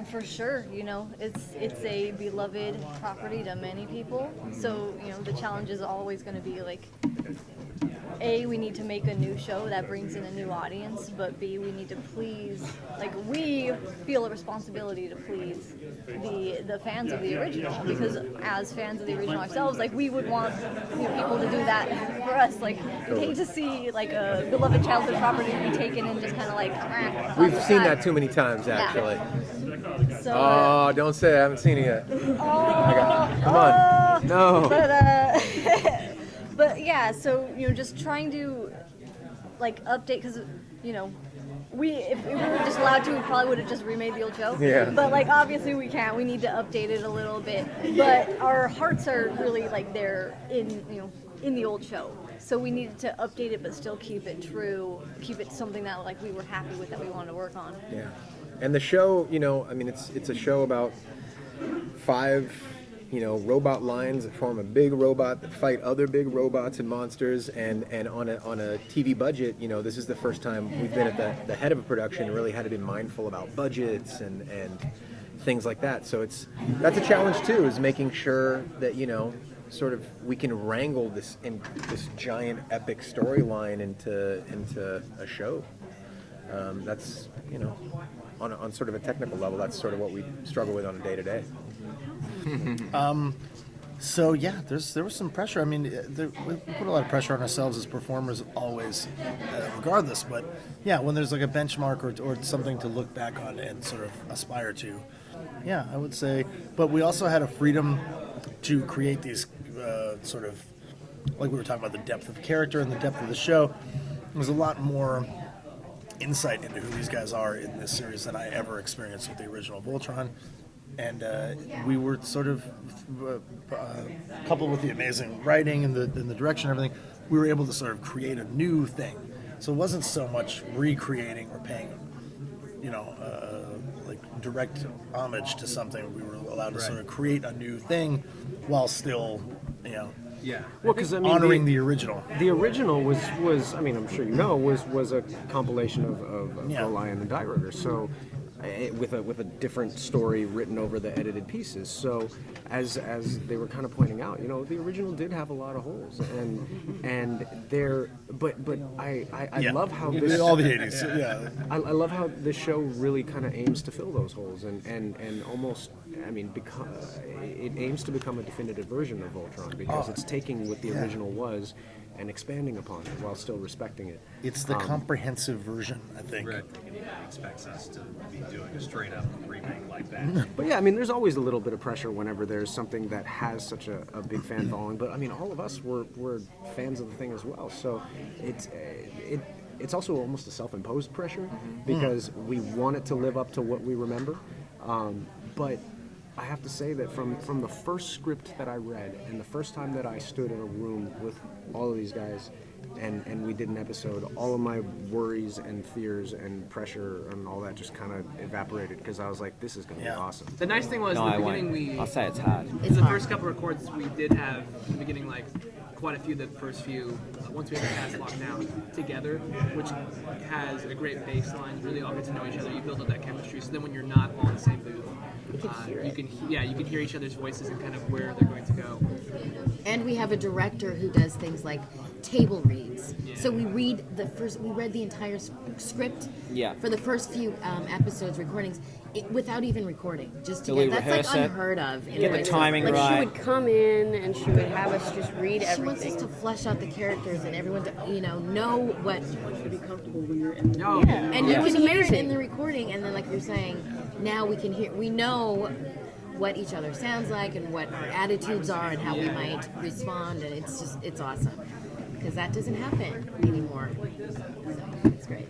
For sure, it's a beloved property to many people. So, the challenge is always going to be like, A, we need to make a new show that brings in a new audience, but B, we need to please, we feel a responsibility to please the fans of the original, because as fans of the original ourselves, we would want people to do that for us. We'd hate to see a beloved childhood property be taken and just kind of we've seen that too many times, actually. Yeah. So, oh, don't say it. I haven't seen it yet. Come on. No. But yeah, so just trying to update, because if we were just allowed to, we probably would have just remade the old show. Yeah. But obviously we can't. We need to update it a little bit. But our hearts are really they're in the old show. So we needed to update it, but still keep it true, keep it something that we were happy with, that we wanted to work on. Yeah. And the show, it's a show about 5 robot lions that form a big robot that fight other big robots and monsters, and on a TV budget, this is the first time we've been at the head of a production and really had to be mindful about budgets and things like that. So that's a challenge too, is making sure that sort of we can wrangle this giant epic storyline into a show. That's on sort of a technical level, that's sort of what we struggle with on a day-to-day. So yeah, there was some pressure. I mean, we put a lot of pressure on ourselves as performers always, regardless. But yeah, when there's a benchmark or something to look back on and sort of aspire to, yeah, I would say. But we also had a freedom to create these sort of, we were talking about the depth of character and the depth of the show. There's a lot more insight into who these guys are in this series than I ever experienced with the original Voltron. And we were sort of, coupled with the amazing writing and the direction and everything, we were able to sort of create a new thing. So it wasn't so much recreating or paying, direct homage to something. We were allowed to sort of create a new thing while still, yeah. Well, because honoring the original. The original was I'm sure was a compilation of The Lion and Die River. So with a different story written over the edited pieces. So as they were kind of pointing out, the original did have a lot of holes, and there, but I love how this all the 80s. Yeah. I love how this show really kind of aims to fill those holes and almost, it aims to become a definitive version of Voltron, because it's taking what the original was and expanding upon it while still respecting it. It's the comprehensive version, I think. Right. Anybody expects us to be doing a straight-up remake like that. But yeah, there's always a little bit of pressure whenever there's something that has such a big fan following. But all of us were fans of the thing as well. So it's also almost a self-imposed pressure, because we want it to live up to what we remember. But I have to say that from the first script that I read and the first time that I stood in a room with all of these guys and we did an episode, all of my worries and fears and pressure and all that just kind of evaporated, because I was like, this is going to be awesome. The nice thing was, in the beginning, I'll say it's hard. in the first couple records, we did have, in the beginning, quite a few, the first few, once we had the cast locked down together, which has a great baseline, really all get to know each other, you build up that chemistry, so then when you're not all in the same booth, you can hear each other's voices and kind of where they're going to go. And we have a director who does things like table reads. Yeah. So we read the entire script for the first few episodes, recordings, without even recording, just together. That's unheard of. Get the timing right. She would come in and she would have us just read everything. She wants us to flesh out the characters and everyone to know what. She wants you to be comfortable when you're in the And you can hear it in the recording, and then like you're saying, now we know what each other sounds like and what our attitudes are and how we might respond, and it's awesome, because that doesn't happen anymore. So it's great.